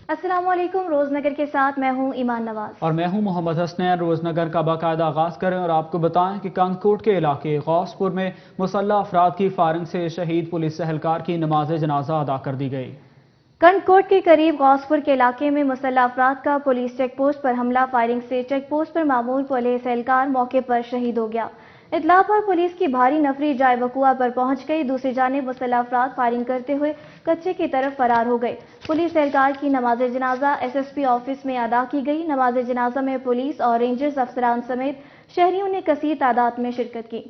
अस्सलाम वालेकुम। रोजनगर के साथ मैं हूं ईमान नवाज और मैं हूं मोहम्मद हसनैन। रोजनगर का बाकायदा आगाज करें और आपको बताएं कि कंदकोट के इलाके गौसपुर में मुसल्लह अफराद की फायरिंग से शहीद पुलिस एहलकार की नमाज जनाजा अदा कर दी गई। कंदकोट के करीब गौसपुर के इलाके में मुसल्लह अफराद का पुलिस चेक पोस्ट पर हमला, फायरिंग से चेक पोस्ट पर मामूल पुलिस एहलकार मौके पर शहीद हो गया। इत्तला पर पुलिस की भारी नफरी जाए वकुआ पर पहुंच गई। दूसरी जानिब मुसल्लह अफराद फायरिंग करते हुए कच्चे की तरफ फरार हो गए। पुलिस एहलकार की नमाज जनाजा SSP ऑफिस में अदा की गई। नमाज जनाजा में पुलिस और रेंजर्स अफसरान समेत शहरियों ने कसीर तादाद में शिरकत की।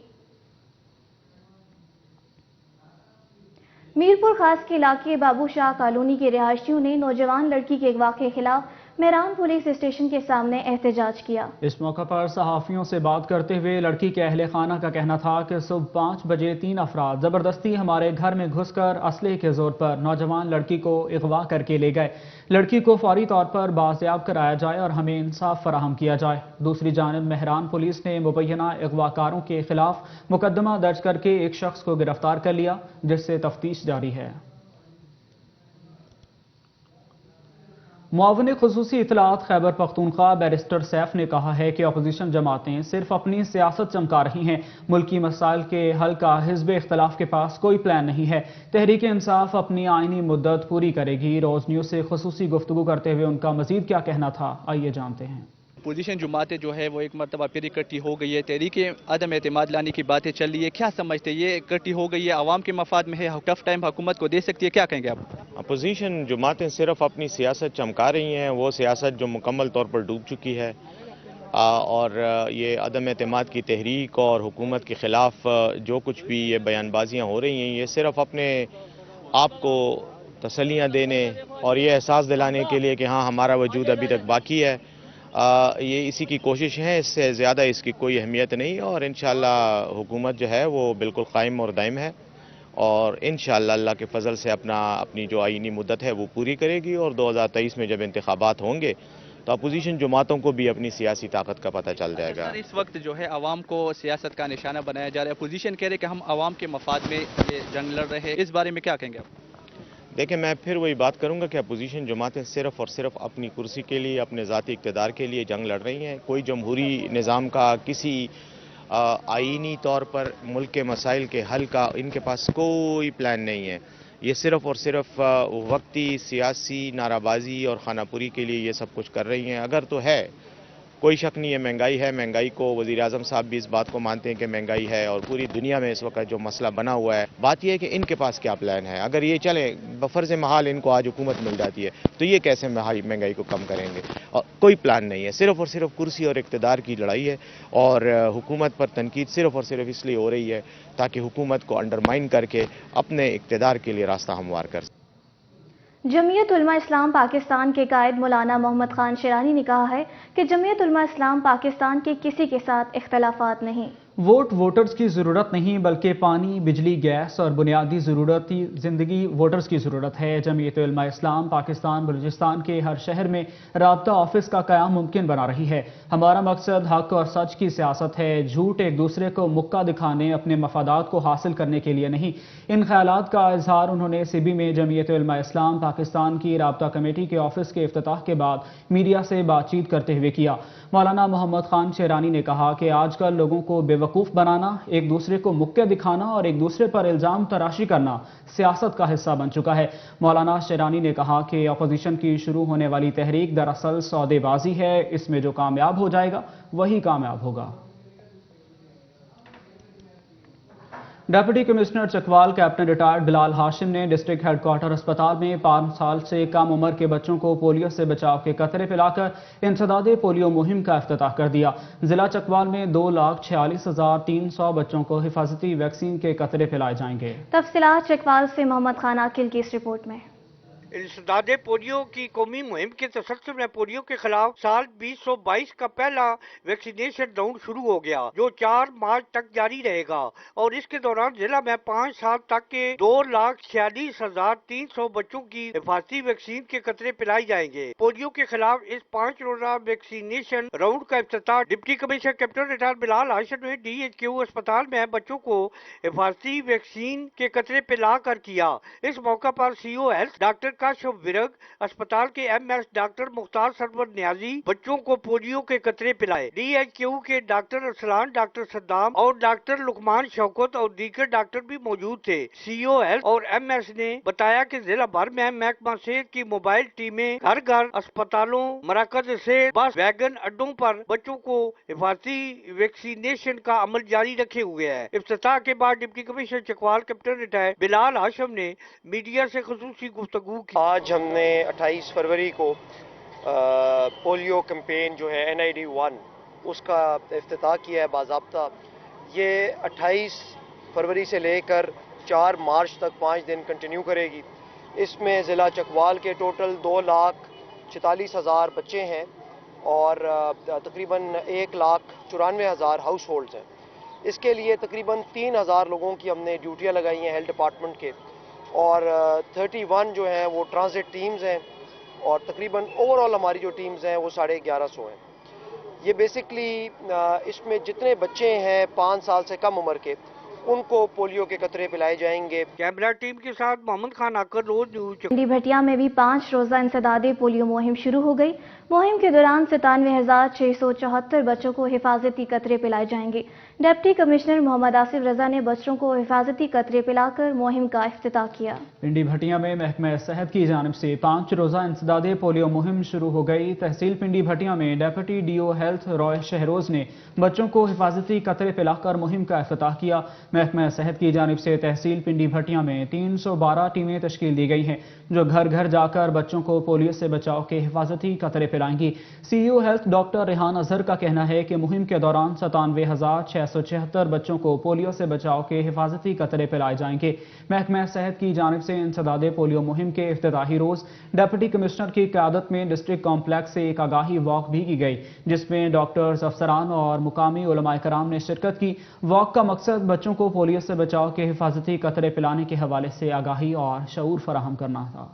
मीरपुर खास के इलाके बाबू शाह कॉलोनी के रिहायशियों ने नौजवान लड़की के अगवा के खिलाफ मेहरान पुलिस स्टेशन के सामने एहतजाज किया। इस मौके पर सहाफियों से बात करते हुए लड़की के अहले खाना का कहना था कि सुबह 5 बजे 3 अफराद जबरदस्ती हमारे घर में घुसकर असलहे के जोर पर नौजवान लड़की को अगवा करके ले गए। लड़की को फौरी तौर पर बाजियाब कराया जाए और हमें इंसाफ फराहम किया जाए। दूसरी जानब मेहरान पुलिस ने मुबैना अगवाकारों के खिलाफ मुकदमा दर्ज करके एक शख्स को गिरफ्तार कर लिया, जिससे तफ्तीश जारी है। मुआविन खुसूसी इतलात खैबर पख्तूनख्वा बैरिस्टर सैफ ने कहा है कि अपोजिशन जमातें सिर्फ अपनी सियासत चमका रही हैं। मुल्की मसाइल के हल का हिज़्ब इख्तलाफ के पास कोई प्लान नहीं है। तहरीक इंसाफ अपनी आइनी मुद्दत पूरी करेगी। रोज न्यूज़ से खुसूसी गुफ्तगू करते हुए उनका मजीद क्या कहना था, आइए जानते हैं। अपोजिशन जमातें जो है वो एक मरतबा फिर इकट्ठी हो गई है, तहरीक अदम एतमाद लाने की बातें चल रही है। क्या समझते हैं, ये इकट्ठी हो गई है, आवाम के मफाद में है, टफ टाइम हुकूमत को दे सकती है, क्या कहेंगे आप? अपोजिशन जमातें सिर्फ अपनी सियासत चमका रही हैं, वो सियासत जो मुकम्मल तौर पर डूब चुकी है। और ये अदम एतमाद की तहरीक और हुकूमत के ख़िलाफ़ जो कुछ भी ये बयानबाजियाँ हो रही हैं, ये सिर्फ अपने आप को तसल्लियाँ देने और ये एहसास दिलाने के लिए कि हाँ हमारा वजूद अभी तक बाकी है, ये इसी की कोशिश है। इससे ज़्यादा इसकी कोई अहमियत नहीं। और इंशाअल्लाह हुकूमत जो है वो बिल्कुल कायम और दायम है और इंशाअल्लाह अल्लाह के फजल से अपनी जो आईनी मुद्दत है वो पूरी करेगी। और 2023 में जब इंतखाबात होंगे तो अपोजिशन जमातों को भी अपनी सियासी ताकत का पता चल जाएगा। इस वक्त जो है आवाम को सियासत का निशाना बनाया जा रहा है, अपोजिशन कह रहे कि हम आवाम के मफाद में ये जंग लड़ रहे हैं, इस बारे में क्या कहेंगे आप? देखिए, मैं फिर वही बात करूंगा कि अपोजिशन जमातें सिर्फ और सिर्फ अपनी कुर्सी के लिए, अपने ज़ाती इक़्तिदार के लिए जंग लड़ रही हैं। कोई जमहूरी निज़ाम का, किसी आईनी तौर पर मुल्क के मसाइल के हल का इनके पास कोई प्लान नहीं है। ये सिर्फ और सिर्फ वक्ती सियासी नाराबाजी और खानापुरी के लिए ये सब कुछ कर रही हैं। अगर तो है, कोई शक नहीं है, महंगाई है। महंगाई को वज़ीर आज़म साहब भी इस बात को मानते हैं कि महंगाई है और पूरी दुनिया में इस वक्त जो मसला बना हुआ है। बात यह है कि इनके पास क्या प्लान है। अगर ये चले बफर्ज़ महाल इनको आज हुकूमत मिल जाती है तो ये कैसे महंगाई को कम करेंगे। और कोई प्लान नहीं है, सिर्फ और सिर्फ कुर्सी और इक़्तिदार की लड़ाई है। और हुकूमत पर तनकीद सिर्फ और सिर्फ इसलिए हो रही है ताकि हुकूमत को अंडरमाइन करके अपने इक़्तिदार के लिए रास्ता हमवार कर सकें। जमीयत उलमा इस्लाम पाकिस्तान के कायद मौलाना मोहम्मद खान शेरानी ने कहा है कि जमीयत उलमा इस्लाम पाकिस्तान के किसी के साथ इख्तलाफात नहीं। वोटर्स की ज़रूरत नहीं बल्कि पानी, बिजली, गैस और बुनियादी ज़रूरती ज़िंदगी वोटर्स की ज़रूरत है। जमीयत उलमा इस्लाम पाकिस्तान बलूचिस्तान के हर शहर में राब्ता ऑफिस का क़याम मुमकिन बना रही है। हमारा मकसद हक और सच की सियासत है, झूठ एक दूसरे को मुक्का दिखाने, अपने मफादात को हासिल करने के लिए नहीं। इन ख्यालात का इजहार उन्होंने सिबी में जमीयत उलमा इस्लाम पाकिस्तान की राब्ता कमेटी के ऑफिस के इफ्तिताह के बाद मीडिया से बातचीत करते हुए किया। मौलाना मोहम्मद खान शेरानी ने कहा कि आजकल लोगों को बेवकूफ़ बनाना, एक दूसरे को मुक्के दिखाना और एक दूसरे पर इल्ज़ाम तराशी करना सियासत का हिस्सा बन चुका है। मौलाना शेरानी ने कहा कि अपोजिशन की शुरू होने वाली तहरीक दरअसल सौदेबाजी है, इसमें जो कामयाब हो जाएगा वही कामयाब होगा। Deputy commissioner Chakwal captain retired Bilal Hashim ने डिस्ट्रिक्ट हेडक्वार्टर अस्पताल में 5 साल से कम उम्र के बच्चों को पोलियो से बचाव के कतरे पिलाकर इंसदादे पोलियो मुहिम का इफ्तिताह कर दिया। जिला चकवाल में 2,46,300 बच्चों को हिफाजती वैक्सीन के कतरे पिलाए जाएंगे। तफसीलात चकवाल से मोहम्मद खान आकिल की इस रिपोर्ट में। इंसदादे पोलियो की कौमी मुहिम के तसल्सल में पोलियो के खिलाफ साल 2022 का पहला वैक्सीनेशन राउंड शुरू हो गया, जो 4 मार्च तक जारी रहेगा। और इसके दौरान जिला में 5 साल तक के 2,46,300 बच्चों की हिफाजती वैक्सीन के कतरे पिलाए जाएंगे। पोलियो के खिलाफ इस 5 रोजा वैक्सीनेशन राउंड का इफ्तिताह deputy commissioner captain retired Bilal Hashim ने DHQ अस्पताल में बच्चों को हिफाजती वैक्सीन के कतरे पिला कर किया। इस मौका पर CO health doctor Kashaf Virk, अस्पताल के MS डॉक्टर मुख्तार सरवर नियाजी बच्चों को पोलियो के कतरे पिलाए। DHQ के डॉक्टर अरसलान, डॉक्टर सद्दाम और डॉक्टर लुकमान शौकत और दीगर डॉक्टर भी मौजूद थे। CO हेल्थ और MS ने बताया कि जिला भर में महकमा सेहत की मोबाइल टीमें घर घर, अस्पतालों, मराकज से बस वैगन अड्डों पर बच्चों को हिफाजती वैक्सीनेशन का अमल जारी रखे हुए है। इफ्तिताह के बाद deputy commissioner Chakwal captain retired Bilal Hashim ने मीडिया से खुसूसी गुफ्तगू की। आज हमने 28 फरवरी को पोलियो कैंपेन जो है NID-1 उसका इफ्तिताह किया है बाज़ाब्ता। ये 28 फरवरी से लेकर 4 मार्च तक 5 दिन कंटिन्यू करेगी। इसमें ज़िला चकवाल के टोटल 2,46,000 बच्चे हैं और तकरीबन 1,94,000 हाउस होल्ड्स हैं। इसके लिए तकरीबन 3,000 लोगों की हमने ड्यूटियाँ लगाई हैं हेल्थ डिपार्टमेंट के, और 31 जो हैं वो ट्रांजिट टीम्स हैं, और तकरीबन ओवरऑल हमारी जो टीम्स हैं वो 1150 हैं। ये बेसिकली इसमें जितने बच्चे हैं 5 साल से कम उम्र के, उनको पोलियो के कतरे पिलाए जाएंगे। कैमरा टीम के साथ मोहम्मद खान आकर, रोज न्यूज। पिंडी भटिया में भी 5 रोजा इंसदादे पोलियो मुहिम शुरू हो गई। मुहिम के दौरान 97,674 बच्चों को हिफाजती कतरे पिलाए जाएंगे। डिप्टी कमिश्नर मोहम्मद आसिफ रजा ने बच्चों को हिफाजती कतरे पिलाकर मुहिम का इफ्तिताह किया। पिंडी भटिया में महकमा सेहत की जानिब से 5 रोजा इंसदादे पोलियो मुहिम शुरू हो गई। तहसील पिंडी भटिया में deputy DO health Roy Shahroz ने बच्चों को हिफाजती कतरे पिलाकर मुहिम का इफ्तिताह किया। महकमा सेहत की जानिब से तहसील पिंडी भटिया में 312 टीमें तश्कील दी गई हैं जो घर घर जाकर बच्चों को पोलियो से बचाव के हिफाजती कतरे पिलाएंगी। CEO health doctor Rehan Azhar का कहना है कि मुहिम के दौरान 97,676 बच्चों को पोलियो से बचाव के हिफाजती कतरे पिलाए जाएंगे। महकमा सेहत की जानिब से इंसदादे पोलियो मुहिम के इफ्तिताही रोज डिप्टी कमिश्नर की क़यादत में डिस्ट्रिक्ट कॉम्प्लेक्स से एक आगाही वॉक भी की गई, जिसमें डॉक्टर्स, अफसरान और मुकामी उलमाए कराम ने शिरकत की। वॉक का मकसद बच्चों को पोलियो से बचाव के हिफाजती कतरे पिलाने के हवाले से आगाही और शऊर फराहम करना था।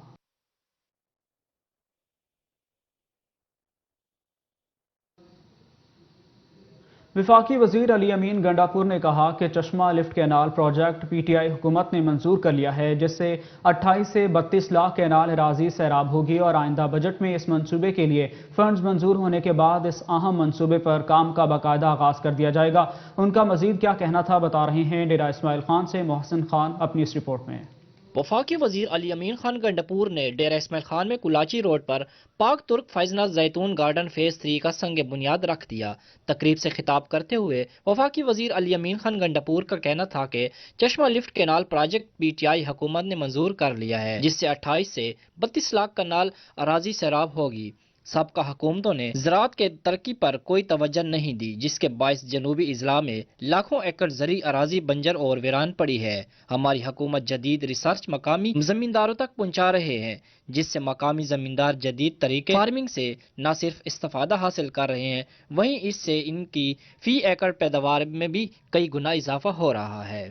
वफाकी वजीर अली अमीन गंडापुर ने कहा कि चश्मा लिफ्ट कैनाल प्रोजेक्ट PTI हुकूमत ने मंजूर कर लिया है, जिससे 28 से 32 लाख कैनाल अराजी सैराब होगी और आइंदा बजट में इस मंसूबे के लिए फंड्स मंजूर होने के बाद इस अहम मंसूबे पर काम का बाकायदा आगाज कर दिया जाएगा। उनका मजीद क्या कहना था, बता रहे हैं डेरा इस्माइल खान से मोहसिन खान अपनी इस रिपोर्ट में। वफाकी वजीर अली अमीन खान गंडापुर ने डेरा इस्माइल खान में कुलाची रोड पर पाक तुर्क फैजनाज जैतून गार्डन फेज 3 का संग बुनियाद रख दिया। तकरीब से खिताब करते हुए वफाकी वजीर अली अमीन खान गंडापुर का कहना था कि चश्मा लिफ्ट कैनाल प्रोजेक्ट PTI हुकूमत ने मंजूर कर लिया है, जिससे 28 से 32 लाख कैनाल अराजी सैराब होगी। सबका हुकूमतों ने ज़राअत के तरक्की पर कोई तवज्जो नहीं दी, जिसके बायस जनूबी इजला में लाखों एकड़ ज़री अराजी बंजर और वीरान पड़ी है। हमारी हुकूमत जदीद रिसर्च मकामी जमींदारों तक पहुँचा रहे हैं, जिससे मकामी जमींदार जदीद तरीके फार्मिंग से न सिर्फ इस्तेफादा हासिल कर रहे हैं, वहीं इससे इनकी फी एकड़ पैदावार में भी कई गुना इजाफा हो रहा है।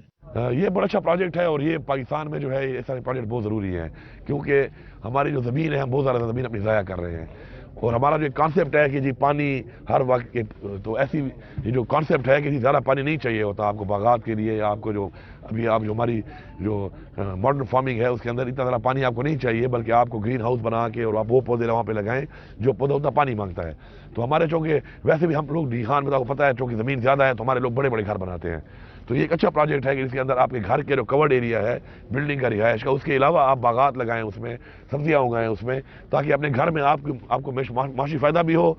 ये बड़ा अच्छा प्रोजेक्ट है और ये पाकिस्तान में जो है ये सारे प्रोजेक्ट बहुत ज़रूरी है, क्योंकि हमारी जो ज़मीन है हम बहुत ज़्यादा ज़मीन अपनी ज़ाया कर रहे हैं। और हमारा जो कॉन्सेप्ट है कि जी पानी हर वक्त के, तो ऐसी ये जो कॉन्सेप्ट है कि जी ज़्यादा पानी नहीं चाहिए होता आपको बागात के लिए, आपको जो अभी आप जो हमारी जो मॉडर्न फार्मिंग है उसके अंदर इतना ज़्यादा पानी आपको नहीं चाहिए, बल्कि आपको ग्रीन हाउस बना के और आप वो पौधे वहाँ पे लगाएं जो पौधा उतना पानी मांगता है। तो हमारे चूँकि वैसे भी हम लोग ढीखान में आपको पता है चूँकि ज़मीन ज़्यादा है तो हमारे लोग बड़े बड़े घर बनाते हैं। तो ये एक अच्छा प्रोजेक्ट है कि इसके अंदर आपके घर के जो कवर्ड एरिया है बिल्डिंग का रिहायश का, उसके अलावा आप बागात लगाएं, उसमें सब्जियां उगाएं उसमें, ताकि अपने घर में आपको माशी फ़ायदा भी हो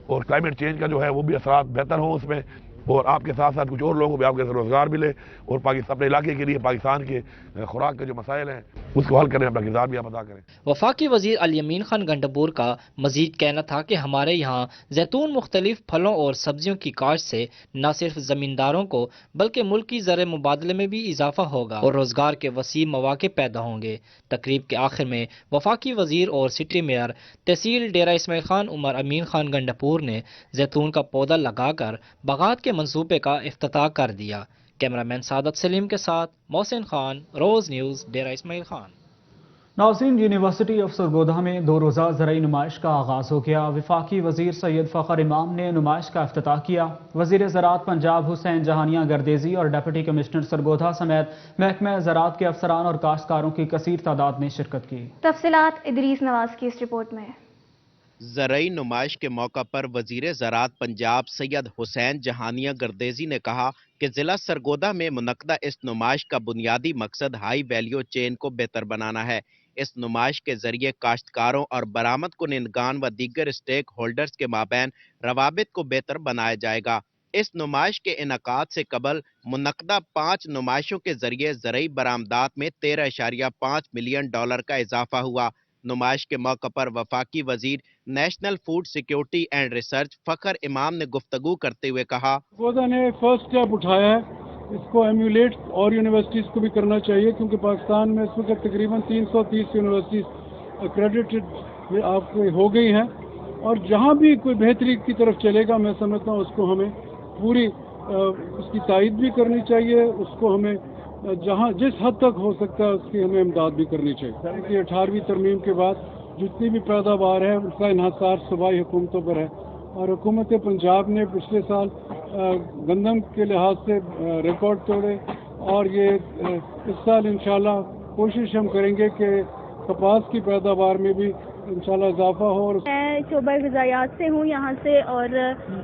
और क्लाइमेट चेंज का जो है वो भी असरात बेहतर हो उसमें, और आपके साथ साथ कुछ और लोगों को भी आपके रोज़गार मिले और पाकिस्तान अपने इलाके के लिए पाकिस्तान के खुराक के जो मसाइल हैं उसको हल करें, अपना किरदार भी आप अदा करें। वफाकी वजीर अली अमीन खान गंडापुर का मजीद कहना था कि हमारे यहाँ जैतून मुख्तलिफ फलों और सब्जियों की काश्त से न सिर्फ ज़मींदारों को बल्कि मुल्क की ज़र मुबादले में भी इजाफा होगा और रोज़गार के वसी मौके पैदा होंगे। तकरीब के आखिर में वफाकी वजीर और सिटी मेयर तहसील डेरा इस्माइल खान उमर अमीन खान गंडापुर ने जैतून का पौधा लगाकर बागात के मंसूबे का इफ्तिताह कर दिया। कैमरामैन सादत सलीम के साथ मोहसिन खान, रोज न्यूज़, डेरा इस्माइल खान। नाज़रीन, यूनिवर्सिटी ऑफ सरगोधा में 2 रोज़ा ज़रई नुमाइश का आगाज़ हो गया। वफाकी वज़ीर सैयद फ़खर इमाम ने नुमाइश का इफ्तिताह किया। वज़ीर ज़राअत पंजाब हुसैन जहानिया गर्देज़ी और डिप्टी कमिश्नर सरगोधा समेत महकमा ज़राअत के अफसरान और काश्तकारों की कसीर तादाद ने शिरकत की। तफसीलात इदरीस नवाज की इस रिपोर्ट में। ज़रई नुमाइश के मौका पर वज़ीर ज़राअत पंजाब सैयद हुसैन जहानिया गर्देज़ी ने कहा कि ज़िला सरगोधा में मुनक्दा इस नुमाइश का बुनियादी मकसद हाई वैल्यू चेन को बेहतर बनाना है। इस नुमाइश के जरिए काश्तकारों और बरामद कुनिंदगान व दीगर स्टेक होल्डर्स के माबैन रवाबित को बेहतर बनाया जाएगा। इस नुमाइश के इनकाद से कबल मुनक्दा 5 नुमाइशों के जरिए ज़रई बरामदात में 13.5 मिलियन डॉलर का इजाफा हुआ। नुमाइश के मौके पर वफाकी वजीर national food security and research Fakhar इमाम ने गुफ्तगू करते हुए कहा, सरगोधा ने फर्स्ट स्टेप उठाया है, इसको एम्यूलेट और यूनिवर्सिटीज़ को भी करना चाहिए, क्योंकि पाकिस्तान में इस वक्त तकरीबन 330 यूनिवर्सिटीज़ अक्रेडिटेड आपको हो गई हैं, और जहाँ भी कोई बेहतरी की तरफ चलेगा मैं समझता हूँ उसको हमें पूरी उसकी तायद भी करनी चाहिए, उसको हमें जहाँ जिस हद तक हो सकता है उसकी हमें इमदाद भी करनी चाहिए। कि 18वीं तरमीम के बाद जितनी भी पैदावार है उसका इन्हासार सूबाई हुकूमतों पर है, और हुकूमत पंजाब ने पिछले साल गंदम के लिहाज से रिकॉर्ड तोड़े, और ये इस साल इंशाल्लाह कोशिश हम करेंगे कि कपास की पैदावार में भी इंशाल्लाह इजाफा हो। मैं शोबा ग़िज़ायात से हूँ यहाँ से, और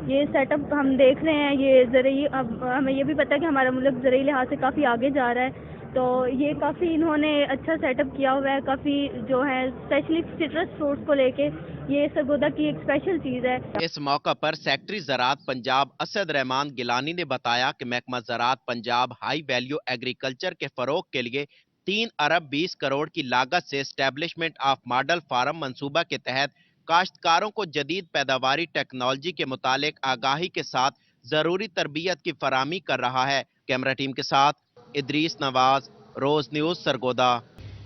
ये सेटअप हम देख रहे हैं, ये ज़रई, अब हमें ये भी पता है कि हमारा मुल्क ज़रई लिहाज से काफ़ी आगे जा रहा है, तो ये काफ़ी इन्होंने अच्छा सेटअप किया हुआ है, काफ़ी जो है स्पेशली सिट्रस फ्रूट्स को लेके ये सरगोधा की एक स्पेशल चीज़ है। इस मौका पर सेक्रेटरी ज़राअत पंजाब असद रहमान गिलानी ने बताया कि महकमा ज़राअत पंजाब हाई वैल्यू एग्रीकल्चर के फरोग के लिए 3 अरब 20 करोड़ की लागत से एस्टेब्लिशमेंट ऑफ मॉडल फार्म मंसूबा के तहत काश्तकारों को जदीद पैदावारी टेक्नोलॉजी के मुतालिक आगाही के साथ जरूरी तरबियत की फराहमी कर रहा है। कैमरा टीम के साथ Idrees Nawaz, Roze news, Sargodha.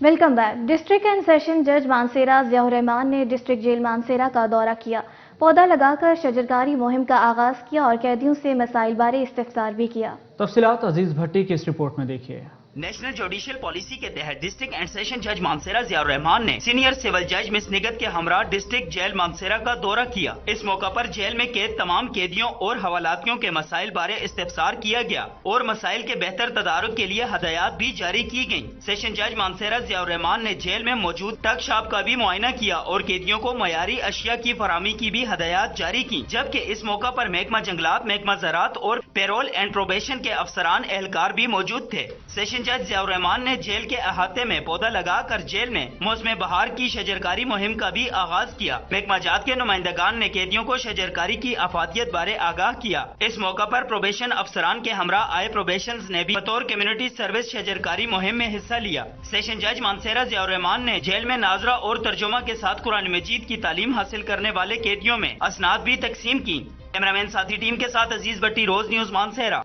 Welcome back. District and session जज मानसेरा ज़ियाउर रहमान ने डिस्ट्रिक्ट जेल मानसेरा का दौरा किया, पौधा लगाकर शजरकारी मुहिम का आगाज किया और कैदियों से मसाइल बारे इस्तिफ्सार भी किया। तफसीलात अजीज भट्टी की इस रिपोर्ट में देखिए। नेशनल जुडिशियल पॉलिसी के तहत डिस्ट्रिक्ट एंड सेशन जज मानसेरा ज़ियाउर रहमान ने सीनियर सिविल जज मिस निगत के हमरा डिस्ट्रिक्ट जेल मानसेरा का दौरा किया। इस मौका पर जेल में कैद तमाम कैदियों और हवालातियों के मसाइल बारे इस्तिफ्सार किया गया और मसाइल के बेहतर तदारुक के लिए हदायत भी जारी की गयी। सेशन जज मानसेरा ज़ियाउर रहमान ने जेल में मौजूद टक शॉप का भी मुआयना किया और कैदियों को मयारी अशिया की फराहमी की भी हदायत जारी की, जबकि इस मौका पर महकमा जंगलात, महकमा ज़राअत और पेरोल एंड प्रोबेशन के अफसरान एहलकार भी मौजूद थे। सेशन जज ज़ियाउर रहमान ने जेल के अहाते में पौधा लगाकर जेल में मौसम बहार की शजरकारी मुहिम का भी आगाज किया। महकमा जात के नुमाइंदगान ने कैदियों को शजरकारी की अफादियत बारे आगाह किया। इस मौका पर प्रोबेशन अफसरान के हमरा आए प्रोबेशन ने भी बतौर कम्युनिटी सर्विस शजरकारी मुहिम में हिस्सा लिया। सेशन जज मानसेरा ज़ियाउर रहमान ने जेल में नाजरा और तर्जुमा के साथ कुरान मजीद की तालीम हासिल करने वाले कैदियों में असनाद भी तकसीम की। कैमरामैन साथी टीम के साथ अजीज भट्टी, रोज न्यूज, मानसेरा।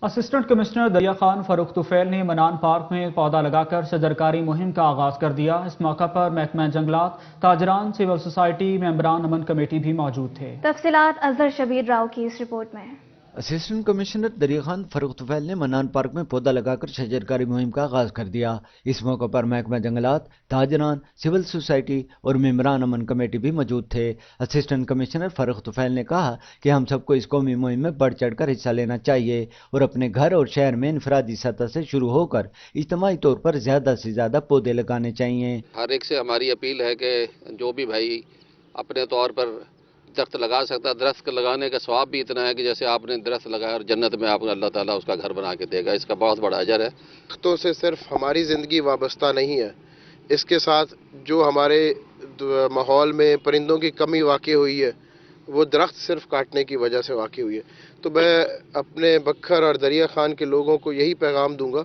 असिस्टेंट कमिश्नर दरिया खान फारूक तुफैल ने मनान पार्क में पौधा लगाकर शजरकारी मुहिम का आगाज कर दिया। इस मौका पर महकमा जंगलात, ताजरान, सिविल सोसाइटी, मेंबरान अमन कमेटी भी मौजूद थे। तफसीलात अजहर शबीर राव की इस रिपोर्ट में। असिस्टेंट कमिश्नर दरिया खान फारूक तुफैल ने मनान पार्क में पौधा लगाकर शजरकारी मुहिम का आगाज कर दिया। इस मौके पर महकमा जंगलात, ताजरान, सिविल सोसाइटी और मेंबरान अमन कमेटी भी मौजूद थे। असिस्टेंट कमिश्नर फारूक तुफैल ने कहा कि हम सबको इस कौमी मुहिम में बढ़ चढ़ कर हिस्सा लेना चाहिए और अपने घर और शहर में इनफरादी सतह से शुरू होकर इज्तिमाई तौर पर ज्यादा से ज्यादा पौधे लगाने चाहिए। हर एक से हमारी अपील है कि जो भी भाई अपने तौर पर दरख्त लगा सकता है, दरख्त लगाने का सवाब भी इतना है कि जैसे आपने दरख्त लगाया और जन्नत में आपको अल्लाह ताला उसका घर बना के देगा, इसका बहुत बड़ा अजर है। दरख्तों से सिर्फ हमारी ज़िंदगी वाबस्ता नहीं है, इसके साथ जो हमारे माहौल में परिंदों की कमी वाक़ई हुई है वो दरख्त सिर्फ काटने की वजह से वाक़ई हुई है। तो मैं अपने बखर और दरिया खान के लोगों को यही पैगाम दूंगा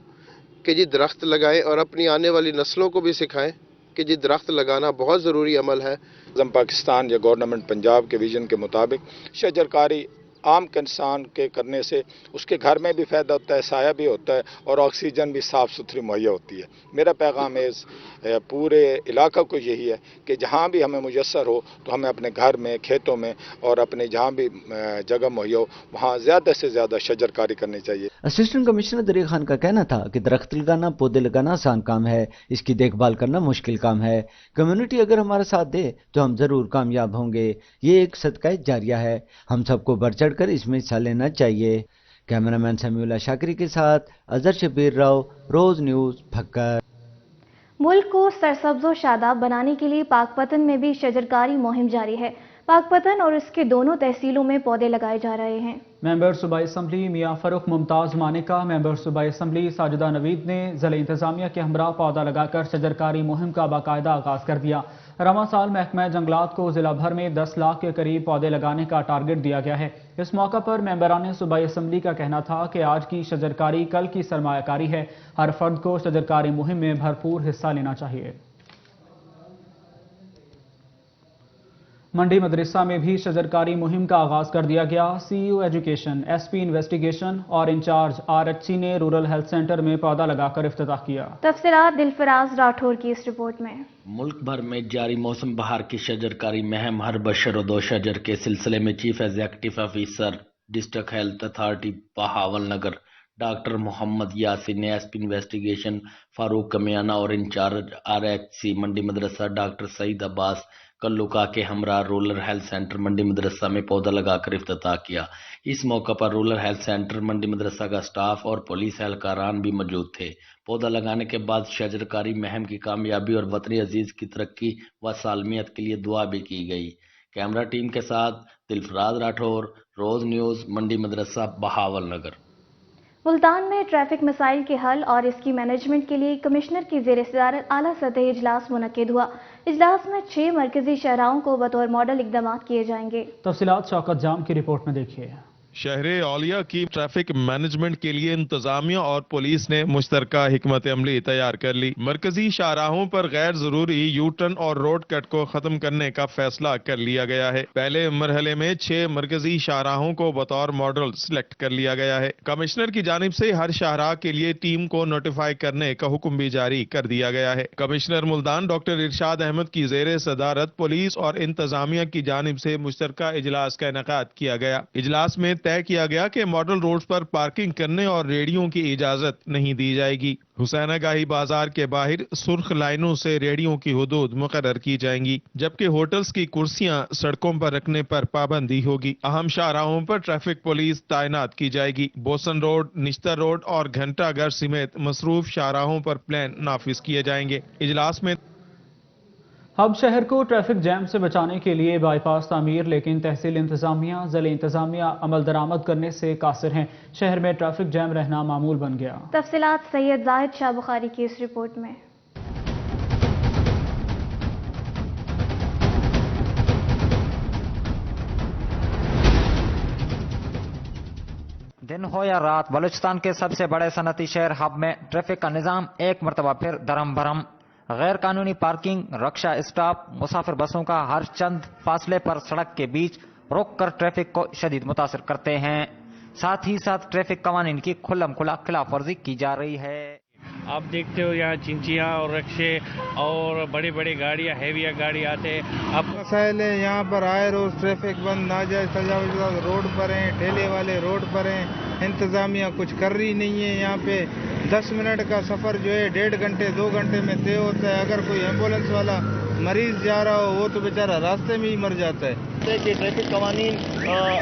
कि जी दरख्त लगाएं और अपनी आने वाली नस्लों को भी सिखाएं कि जी दरख्त लगाना बहुत ज़रूरी अमल है। पाकिस्तान या गवर्नमेंट पंजाब के विजन के मुताबिक शजरकारी عام انسان کے کرنے سے اس کے گھر میں بھی فائدہ ہوتا ہے, سایہ بھی ہوتا ہے اور آکسیجن بھی صاف ستھری مہیا ہوتی ہے. میرا پیغام اس پورے علاقہ کو یہی ہے کہ جہاں بھی ہمیں میسر ہو تو ہمیں اپنے گھر میں, کھیتوں میں اور اپنے جہاں بھی جگہ مہیا ہو وہاں زیادہ سے زیادہ شجر کاری کرنی چاہیے. اسسٹنٹ کمشنر دریغ خان کا کہنا تھا کہ درخت لگانا, پودے لگانا آسان کام ہے, اس کی دیکھ بھال کرنا مشکل کام ہے. کمیونٹی اگر ہمارا ساتھ دے تو ہم ضرور کامیاب ہوں گے. یہ ایک صدقہ جاریہ ہے, ہم سب کو بڑھ چڑھ کر اس میں حصہ لینا چاہیے. کیمرہ مین سمیع اللہ شاکری کے ساتھ اظہر شبیر راؤ, روز نیوز, بھکر. ملک کو سرسبز و شاداب بنانے کے لیے پاک پتن میں بھی شجرکاری مہم جاری ہے. پاک پتن اور اس کے دونوں تحصیلوں میں پودے لگائے جا رہے ہیں. ممبر صوبائی اسمبلی میاں فروخ ممتاز مانیکا, ممبر صوبائی اسمبلی ساجدہ نوید نے ضلع انتظامیہ کے ہمراہ پودا لگا کر شجرکاری مہم کا باقاعدہ آغاز کر دیا. رواں سال محکمہ جنگلات کو ضلع بھر میں 10 لاکھ کے قریب پودے لگانے کا ٹارگٹ دیا گیا ہے. اس موقع پر ممبران صوبائی اسمبلی کا کہنا تھا کہ آج کی شجرکاری کل کی سرمایہ کاری ہے. ہر فرد کو شجرکاری مہم میں بھرپور حصہ لینا چاہیے. منڈی مدرسہ میں بھی شجرکاری مہم کا آغاز کر دیا گیا. C O education, S P investigation اور انچارج RHC نے رورل ہیلتھ سینٹر میں پودا لگا کر افتتاح کیا. تفصیلات دلفراز راٹھور کی اس رپورٹ میں. ملک بھر میں جاری موسم بہار کی شجرکاری مہم ہر بشر و دو شجر کے سلسلے میں chief executive officer district health authority Bahawalnagar doctor Muhammad Yasin نے ایس پی انویسٹیگیشن فاروق کمیانہ اور انچارج RHC منڈی مدرسہ ڈاکٹر سعید عباس کلوکا کے ہمراہ رورل ہیلتھ سینٹر منڈی مدرسہ میں پودا لگا کر افتتاح کیا. اس موقع پر رورل ہیلتھ سینٹر منڈی مدرسہ کا سٹاف اور پولیس اہلکاران بھی موجود تھے. پودا لگانے کے بعد شجرکاری مہم کی کامیابی اور وطنی عزیز کی ترقی و سالمیت کے لیے دعا بھی کی گئی. کیمرہ ٹیم کے ساتھ دلفراز راٹھور, روز نیوز, منڈی مدرسہ, بہاول نگر. ملتان میں ٹریفک مسائل کے حل اور اس کی مینجمنٹ کے لیے کمشنر کی زیر صدارت اعلیٰ سطحی اجلاس منعقد ہوا. اجلاس میں 6 مرکزی شاہراہوں کو بطور ماڈل اقدامات کیے جائیں گے. تفصیلات شوکت جام کی رپورٹ میں دیکھیے. شہر اولیاء کی ٹریفک مینجمنٹ کے لیے انتظامیہ اور پولیس نے مشترکہ حکمت عملی تیار کر لی. مرکزی شاہراہوں پر غیر ضروری یو ٹرن اور روڈ کٹ کو ختم کرنے کا فیصلہ کر لیا گیا ہے. پہلے مرحلے میں 6 مرکزی شاہراہوں کو بطور ماڈل سلیکٹ کر لیا گیا ہے. کمشنر کی جانب سے ہر شاہراہ کے لیے ٹیم کو نوٹیفائی کرنے کا حکم بھی جاری کر دیا گیا ہے. کمشنر ملتان ڈاکٹر ارشاد احمد کی زیر صدارت پولیس اور انتظامیہ کی جانب سے مشترکہ اجلاس کا انعقاد کیا گیا. اجلاس میں طے کیا گیا کہ ماڈل روڈز پر پارکنگ کرنے اور ریڑھیوں کی اجازت نہیں دی جائے گی. حسین گاہی بازار کے باہر سرخ لائنوں سے ریڑھیوں کی حدود مقرر کی جائیں گی, جبکہ ہوٹلز کی کرسیاں سڑکوں پر رکھنے پر پابندی ہوگی. اہم شاہراہوں پر ٹریفک پولیس تعینات کی جائے گی. بوسن روڈ, نشتر روڈ اور گھنٹہ گھر سمیت مصروف شاہراہوں پر پلان نافذ کیے جائیں گے. اجلاس میں اب شہر کو ٹریفک جیم سے بچانے کے لیے بائی پاس تعمیر, لیکن تحصیل انتظامیہ, ضلع انتظامیہ عمل درآمد کرنے سے قاصر ہیں. شہر میں ٹریفک جیم رہنا معمول بن گیا. تفصیلات سید زاہد شاہ بخاری کی اس رپورٹ میں. دن ہو یا رات, بلوچستان کے سب سے بڑے صنعتی شہر ہب میں ٹریفک کا نظام ایک مرتبہ پھر درہم برہم. غیر قانونی پارکنگ, رکشہ اسٹاپ, مسافر بسوں کا ہر چند فاصلے پر سڑک کے بیچ روک کر ٹریفک کو شدید متاثر کرتے ہیں. ساتھ ہی ساتھ ٹریفک قوانین کی کھلم کھلا خلاف ورزی کی جا رہی ہے. آپ دیکھتے ہو یہاں چنچیاں اور رکشے اور بڑی بڑی گاڑیاں, ہیوی گاڑی آتے ہیں. اب مسائل ہے یہاں پر, آئے روز ٹریفک بند, ناجائز تجاوز روڈ پر ہیں, ٹھیلے والے روڈ پر ہیں. انتظامیہ کچھ کر رہی نہیں ہے. یہاں پہ 10 منٹ کا سفر جو ہے 1.5 گھنٹے 2 گھنٹے میں طے ہوتا ہے. اگر کوئی ایمبولینس والا مریض جا رہا ہو وہ تو بیچارہ راستے میں ہی مر جاتا ہے. کہ ٹریفک قوانین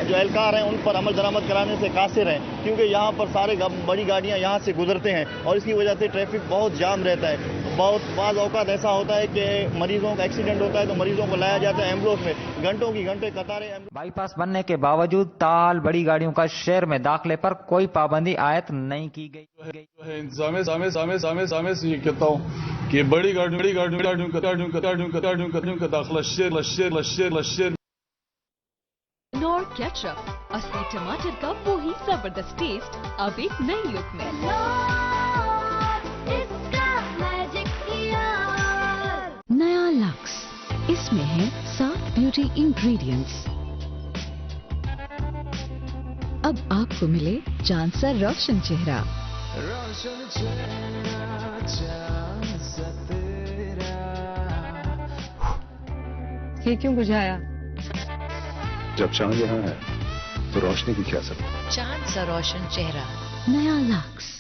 جو اہلکار ہیں ان پر عمل درآمد کرانے سے قاصر ہیں, کیونکہ یہاں پر سارے بڑی گاڑیاں یہاں سے گزرتے ہیں اور اس کی وجہ سے ٹریفک بہت جام رہتا ہے. بعض اوقات ایسا ہوتا ہے کہ مریضوں کا ایکسیڈنٹ ہوتا ہے تو مریضوں کو لایا جاتا ہے ایمبولینس میں, گھنٹوں کی گھنٹے قطاریں. بائی پاس بننے کے باوجود تاحال بڑی گاڑیوں کا شہر میں داخلے پر کوئی پابندی عائد نہیں کی گئی. انتظامیہ سے یہ کہتا ہوں کہ بڑی گاڑیوں کا داخلہ شہر نور کیچپ, اصلی ٹماٹر کا وہی زبردست ٹیسٹ اب ایک نئی لک میں. نیا لکس, اس میں ہے 7 بیوٹی انگریڈینٹس. अब आपको मिले चांद सा रोशन चेहरा। ये क्यों बुझाया? जब चांद यहाँ है तो रोशनी की क्या जरूरत? चांद सा रोशन चेहरा, नया लक्स।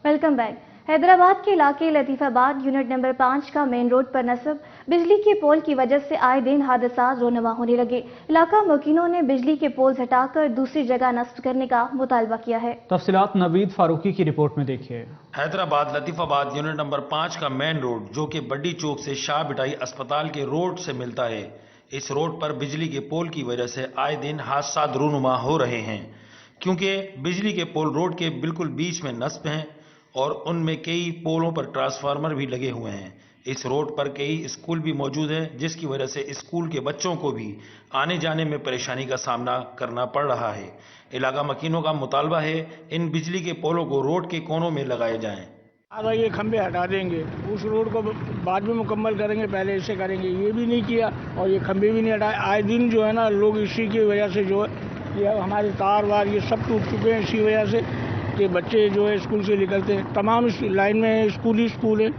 Welcome back. हैदराबाद के इलाके लतीफाबाद यूनिट नंबर 5 का मेन रोड पर नस्ब बिजली के पोल की वजह से आए दिन हादसा रोनमा होने लगे। इलाका मुकीनों ने बिजली के पोल हटाकर दूसरी जगह नस्ब करने का मुतालबा किया है। तफसीलात नवीद फारूकी की रिपोर्ट में देखिए। हैदराबाद लतीफाबाद यूनिट नंबर 5 का मेन रोड जो कि बड्डी चौक से शाह बिटाई अस्पताल के रोड से मिलता है, इस रोड पर बिजली के पोल की वजह से आए दिन हादसा रूनुमा हो रहे हैं, क्योंकि बिजली के पोल रोड के बिल्कुल बीच में नस्ब हैं और उनमें कई पोलों पर ट्रांसफार्मर भी लगे हुए हैं। इस रोड पर कई स्कूल भी मौजूद हैं, जिसकी वजह से स्कूल के बच्चों को भी आने जाने में परेशानी का सामना करना पड़ रहा है। इलाका मकीनों का मुतालबा है इन बिजली के पोलों को रोड के कोनों में लगाए जाएं। अब ये खंभे हटा देंगे, उस रोड को बाद में मुकम्मल करेंगे, पहले इसे करेंगे, ये भी नहीं किया और ये खंभे भी नहीं हटाए। आए दिन जो है ना लोग इसी की वजह से जो है ये हमारे तार वार ये सब टूट चुके हैं इसी वजह से कि बच्चे जो है स्कूल से निकलते हैं, तमाम इस लाइन में स्कूल है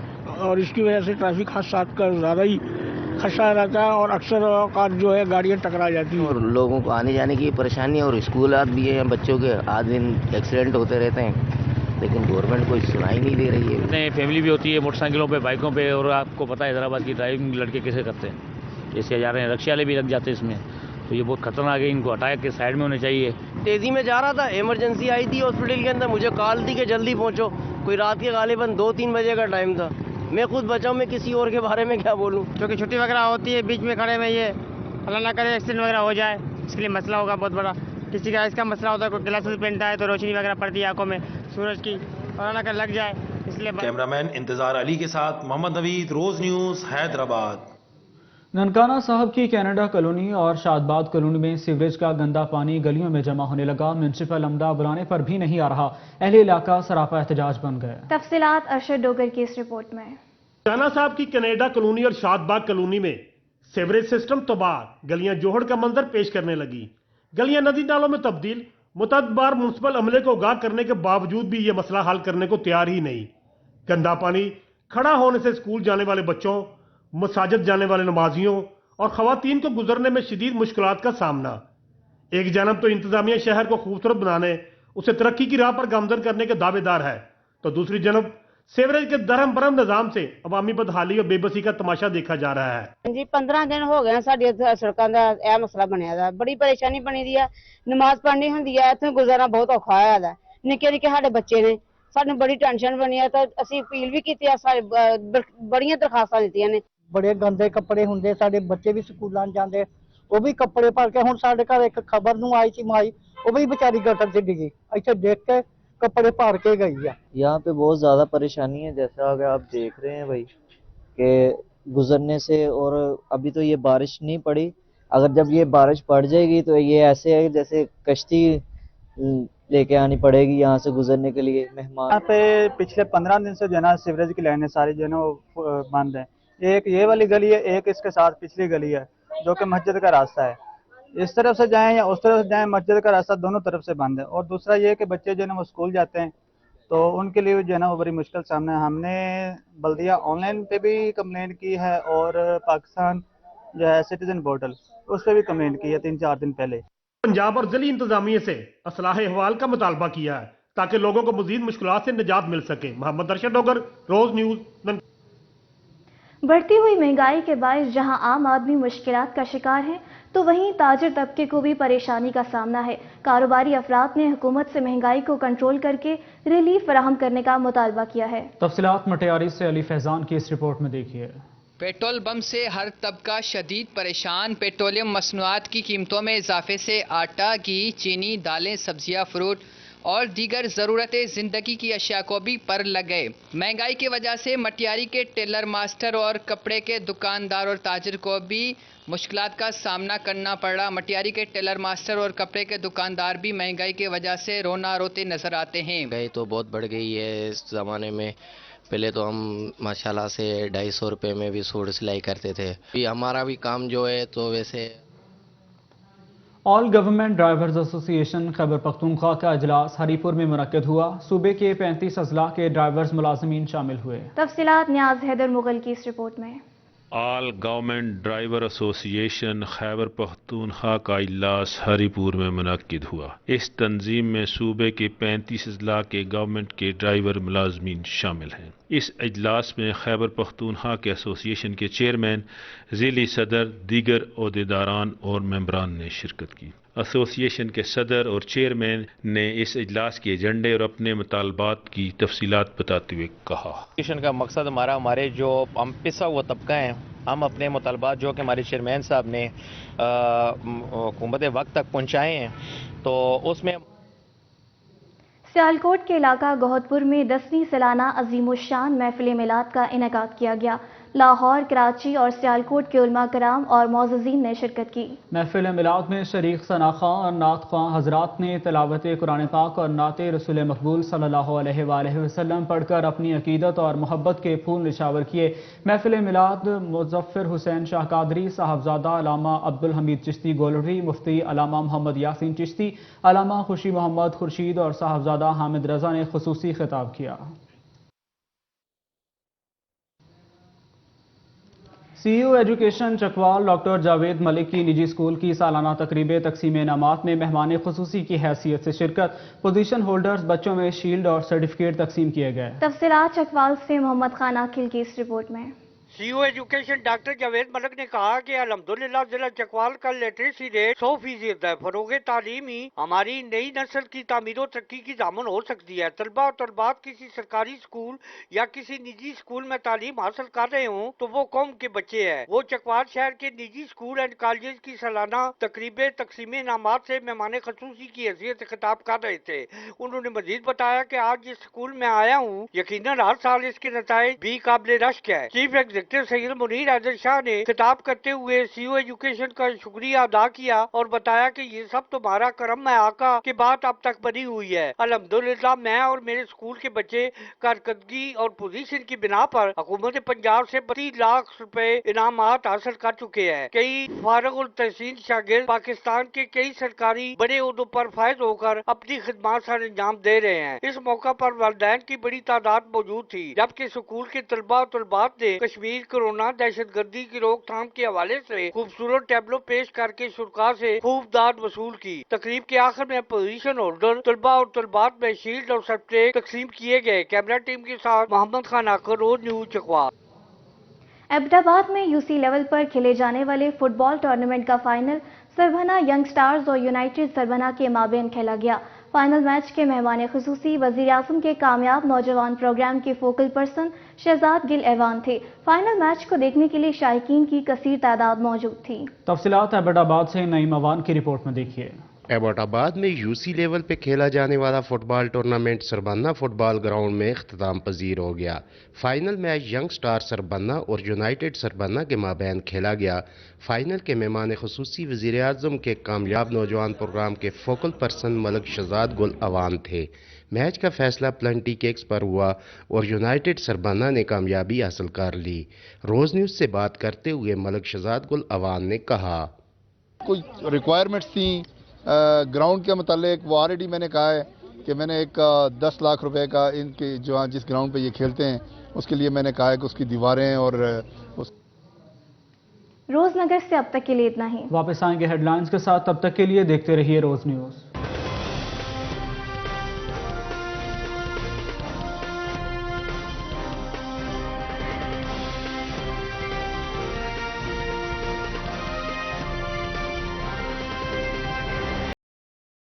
और इसकी वजह से ट्रैफिक हादसा का ज़्यादा ही खदशा रहता है और अक्सर औकात जो है गाड़ियाँ टकरा जाती हैं और लोगों को आने जाने की परेशानी और स्कूलात भी है, बच्चों के आए दिन एक्सीडेंट होते रहते हैं, लेकिन गवर्नमेंट कोई सुनाई नहीं दे रही है। फैमिली भी होती है मोटरसाइकिलों पे, बाइकों पे, और आपको पता है हैदराबाद की ड्राइविंग लड़के कैसे करते हैं, जैसे जा रहे हैं रिक्शा वाले भी लग जाते हैं इसमें, तो ये बहुत खतरनाक है, इनको हटाया के साइड में होने चाहिए। तेजी में जा रहा था, इमरजेंसी आई थी हॉस्पिटल के अंदर, मुझे कॉल थी कि जल्दी पहुंचो, कोई रात के गालिबन 2-3 बजे का टाइम था, मैं खुद बचाऊं, मैं किसी और के बारे में क्या बोलूं, क्योंकि छुट्टी वगैरह होती है, बीच में खड़े में ये अल्लाह ना करे एक्सीडेंट वगैरह हो जाए, इसके लिए मसला होगा बहुत बड़ा। किसी का इसका मसला होता है, कोई ग्लासेस पहनता है तो रोशनी वगैरह पड़ती है आंखों में सूरज की, अल्लाह ना करे लग जाए, इसलिए। कैमरामैन इंतजार अली के साथ मोहम्मद नवीद, रोज न्यूज, हैदराबाद। ननकाना साहब की कनाडा कॉलोनी और शादबाद कॉलोनी में सीवरेज का गंदा पानी गलियों में जमा होने लगा। म्युनिसिपल अमला बुलाने पर भी नहीं आ रहा, अहले इलाका सरापा एहतजाज बन गए। तफसीलात अरशद डोगर की इस रिपोर्ट में। ननकाना साहब की कनाडा कॉलोनी और शादबाग कॉलोनी में सीवरेज सिस्टम तबाह, गलियां जोहड़ का मंजर पेश करने लगी, गलियां नदी नालों में तब्दील। मुतअद्दिद बार म्युनिसिपल अमले को आगाह करने के बावजूद भी ये मसला हल करने को तैयार ही नहीं। गंदा पानी खड़ा होने से स्कूल जाने वाले बच्चों, मसाजिद जाने वाले नमाजियों और खवातीन को गुजरने में शदीद मुश्किलात का सामना। एक जानब तो इंतजामिया शहर को खूबसूरत बनाने, उसे तरक्की की राह पर गामजन करने के दावेदार है, तो दूसरी जानब सीवरेज के दरहम बरहम निजाम से अवामी बदहाली और बेबसी का तमाशा देखा जा रहा है। जी 15 दिन हो गए साडी सड़कों का यह मसला बनया दा, बड़ी परेशानी बनी दी है, नमाज पढ़नी होंदी है, इत्थों गुजरना बहुत औखा होया दा, निक्के निक्के साडे बच्चे ने, सानू बड़ी टेंशन बनी है, तो असीं अपील भी की है, बड़ियां दरखास्तां दित्तियां ने। बड़े गंदे कपड़े होंगे, साडे बच्चे भी स्कूलों जाते, वो भी कपड़े भर के, हुण साडे घर एक खबर नूं आई सी माई, वो भी बेचारी गटर च डिगी, इत्थे देख के कपड़े भर के गई है। यहाँ पे बहुत ज्यादा परेशानी है, जैसा कि आप देख रहे हैं भाई कि गुजरने से, और अभी तो ये बारिश नहीं पड़ी, अगर जब ये बारिश पड़ जाएगी तो ये ऐसे है जैसे कश्ती लेके आनी पड़ेगी यहाँ से गुजरने के लिए मेहमान। यहाँ पे पिछले 15 दिन से जो है ना सीवरेज की लाइनें सारी जो है ना बंद है। एक ये वाली गली है, एक इसके साथ पिछली गली है जो कि मस्जिद का रास्ता है, इस तरफ से जाएं या उस तरफ से जाएं, मस्जिद का रास्ता दोनों तरफ से बंद है। और दूसरा ये कि बच्चे जो है ना वो स्कूल जाते हैं तो उनके लिए जो है ना वो बड़ी मुश्किल सामने है। हमने बल्दिया ऑनलाइन पे भी कंप्लेंट की है और पाकिस्तान जो है सिटीजन पोर्टल उस पर भी कंप्लेंट की है 3-4 दिन पहले। पंजाब और जिली इंतजामिया से असलाह अहवाल का मुतालबा किया है ताकि लोगों को मजीद मुश्किलात से निजात मिल सके। मोहम्मद अरशद डोगर, रोज न्यूज। बढ़ती हुई महंगाई के बायस जहां आम आदमी मुश्किलात का शिकार है, तो वहीं ताजिर तबके को भी परेशानी का सामना है। कारोबारी अफराद ने हुकूमत से महंगाई को कंट्रोल करके रिलीफ फराहम करने का मुतालबा किया है। तफसीलात मटियारी से अली फैजान की इस रिपोर्ट में देखिए। पेट्रोल बम से हर तबका शदीद परेशान। पेट्रोलियम मसनूआत की कीमतों में इजाफे से आटा, घी, चीनी, दालें, सब्जियां, फ्रूट और दीगर ज़रूरत ज़िंदगी की अशिया को भी पर लग गए। महंगाई की वजह से मटियारी के टेलर मास्टर और कपड़े के दुकानदार और ताजिर को भी मुश्किलात का सामना करना पड़ रहा। मटियारी के टेलर मास्टर और कपड़े के दुकानदार भी महंगाई की वजह से रोना रोते नजर आते हैं। महंगाई तो बहुत बढ़ गई है इस ज़माने में। पहले तो हम माशाल्लाह से 250 रुपये में भी सूट सिलाई करते थे। अभी हमारा भी काम जो है तो वैसे। All government drivers association Khyber Pakhtunkhwa का इजलास हरीपुर में मुनक्किद हुआ। सूबे के 35 अजला के ड्राइवर्स मुलाजमीन शामिल हुए। तफसीलात न्याज हैदर मुगल की इस रिपोर्ट में। All government driver association Khyber Pakhtunkhwa का इजलास हरीपुर में मुनक्किद हुआ। इस तंजीम में सूबे के 35 अजला के गवर्नमेंट के ड्राइवर मुलाजमीन शामिल हैं। इस इजलास में खैबर पख्तूनख्वा के एसोसिएशन के चेयरमैन, ज़िली सदर, दीगर ओहदेदारान और मेंबरान ने शिरकत की। एसोसिएशन के सदर और चेयरमैन ने इस इजलास के एजेंडे और अपने मुतालबात की तफसीलात बताते हुए कहा, एसोसिएशन का मकसद हमारे जो हम पिसा हुआ तबका है, हम अपने मुतालबात जो कि हमारे चेयरमैन साहब ने हुकूमत वक्त तक पहुँचाए हैं, तो उसमें सियालकोट के इलाका गौहदपुर में 10वीं सालाना अजीमुशान महफिल मिलाद का इनेकाद किया गया। लाहौर, कराची और सियालकोट के उलमा कराम और मौज़ज़ीन ने शिरकत की। महफिल मिलाद में शरीक सना खां और नात खां हजरात ने तिलावत कुरान पाक और नात रसूल मकबूल सल्लल्लाहु अलैहि वसल्लम पढ़कर अपनी अकीदत और मोहब्बत के फूल निशावर किए। महफिल मिलाद मुज़फ्फर हुसैन शाह कादरी, साहबजादा अलामा अब्दुल हमीद चिश्ती गोलरी, मुफ्ती अलामा मोहम्मद यासीन चिश्ती, अलामा खुशी मोहम्मद खुर्शीद और साहबजादा हामिद रजा ने खुसूसी खिताब किया। CEO education Chakwal doctor Javed Malik की निजी स्कूल की सालाना तकरीब तकसीम इनामात में मेहमान खुसूसी की हैसियत से शिरकत। पोजीशन होल्डर्स बच्चों में शील्ड और सर्टिफिकेट तकसीम किए गए। तफसीलात चकवाल से मोहम्मद खान आकिल की इस रिपोर्ट में। CEO education doctor Javed Malik ने कहा कि अल्हम्दुलिल्लाह जिला चकवाल का लिटरेसी रेट 100% है। फरोगे तालीम ही हमारी नई नस्ल की तामीर और तरक्की की दामन हो सकती है। तलबा और तलबात किसी सरकारी स्कूल या किसी निजी स्कूल में तालीम हासिल कर रहे हों तो वो कौम के बच्चे हैं। वो चकवाल शहर के निजी स्कूल एंड कॉलेज की सालाना तकरीब तकसीम इनामात से मेहमान खसूसी की हैसियत से खिताब कर रहे थे। उन्होंने मजीद बताया कि आज जिस स्कूल में आया हूँ यकीनन हर साल इसके नताइज भी काबिल रश्क है। चीफ एग्जीक्यूटिव सैयद मुनीर हैदर शाह ने खिताब करते हुए सीयू एजुकेशन का शुक्रिया अदा किया और बताया कि ये सब तुम्हारा करम है आका की बात अब तक बनी हुई है। अल्हम्दुलिल्लाह मैं और मेरे स्कूल के बच्चे कारकर्दगी और पोजीशन की बिना पर हुकूमत पंजाब से 32 लाख रुपए इनामात हासिल कर चुके हैं। कई फारगुल तहसीन शागिर्द पाकिस्तान के कई सरकारी बड़े ओहदों पर फायज होकर अपनी खिदमत सर अंजाम दे रहे हैं। इस मौका पर वालिदैन की बड़ी तादाद मौजूद थी, जबकि स्कूल के तलबा और तलबात ने कश्मीर कोरोना दहशतगर्दी की रोकथाम के हवाले से खूबसूरत टैबलो पेश करके शुरा से खूब दाद वसूल की। तकरीब के आखिर में पोजीशन होल्डर तलबा और तलबात में शील्ड और सर्टिफिकेट तकसीम किए गए। कैमरा टीम के साथ मोहम्मद खान आकर, रोज न्यूज चकवाल। अहमदाबाद में यूसी लेवल पर खेले जाने वाले फुटबॉल टूर्नामेंट का फाइनल सरबना यंग स्टार्स और यूनाइटेड सरबना के माबेन खेला गया। फाइनल मैच के मेहमान खुसूसी वजीर आजम के कामयाब नौजवान प्रोग्राम के फोकल पर्सन शहजाद गिल ऐवान थे। फाइनल मैच को देखने के लिए शायकीन की कसीर तादाद मौजूद थी। तफसीलात अहमदाबाद से नईम अवान की रिपोर्ट में देखिए। एबटाबाद में यूसी लेवल पे खेला जाने वाला फुटबॉल टूर्नामेंट सरबन्ना फुटबॉल ग्राउंड में इख्तिताम पजीर हो गया। फाइनल मैच यंग स्टार सरबन्ना और यूनाइटेड सरबन्ना के माबैन खेला गया। फाइनल के मेहमान खुसूसी वज़ीर आज़म के कामयाब नौजवान प्रोग्राम के फोकल पर्सन मलिक शहजाद गुल अवान थे। मैच का फैसला प्लेंटी किक्स पर हुआ और यूनाइटेड सरबन्ना ने कामयाबी हासिल कर ली। रोज़ न्यूज़ से बात करते हुए मलिक शहजाद गुल अवान ने कहा, कोई रिक्वायरमेंट्स थी ग्राउंड के मुतालिक, वो ऑलरेडी मैंने कहा है कि मैंने एक 10 लाख रुपए का इनके जो जिस ग्राउंड पे ये खेलते हैं उसके लिए मैंने कहा है कि उसकी दीवारें और रोजनगर से अब तक के लिए इतना ही। वापस आएंगे हेडलाइंस के साथ, तब तक के लिए देखते रहिए रोज न्यूज़।